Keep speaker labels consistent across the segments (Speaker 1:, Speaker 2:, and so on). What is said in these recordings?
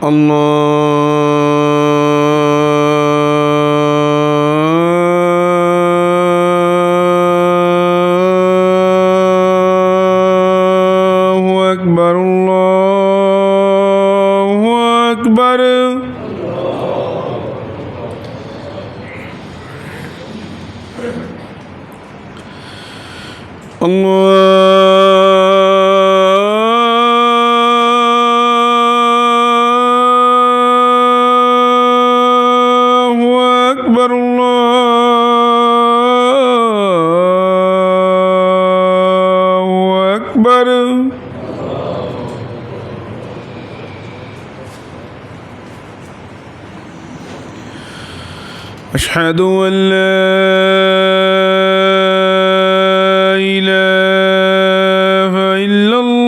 Speaker 1: الله أكبر الله أكبر. الله أكبر الله أكبر. أشهد أن لا إله إلا الله.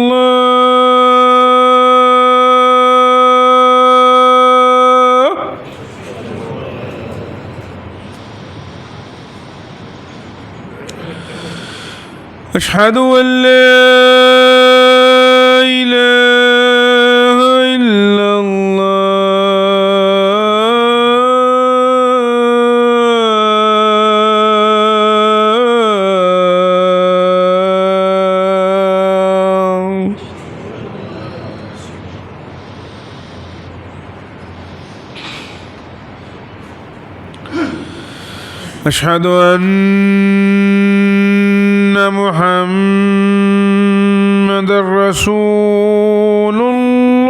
Speaker 1: أشهد أن لا إله إلا الله. أشهد أن محمدًا رسول الله.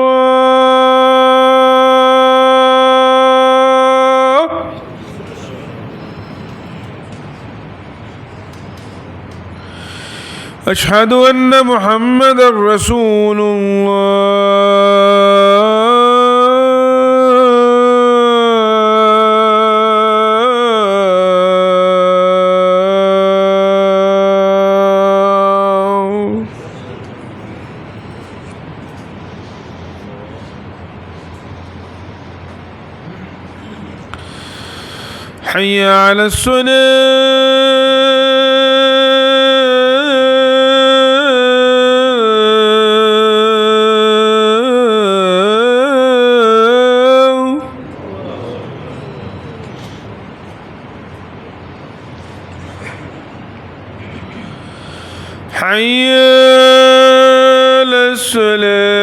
Speaker 1: أشهد أن محمدًا رسول الله. حي على الصلاة. حي على الصلاة.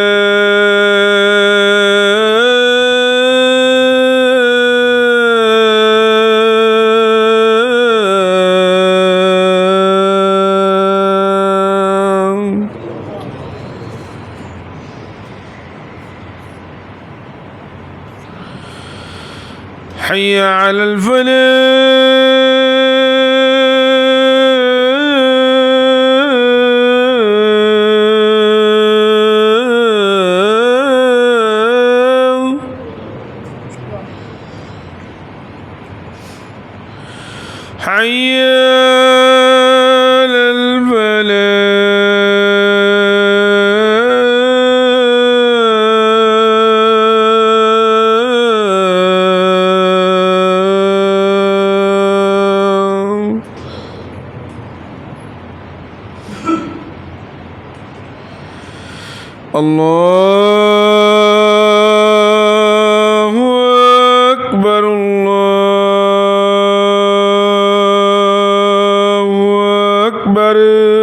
Speaker 1: حي على الفلاح. حي على الفلاح. الله أكبر الله أكبر.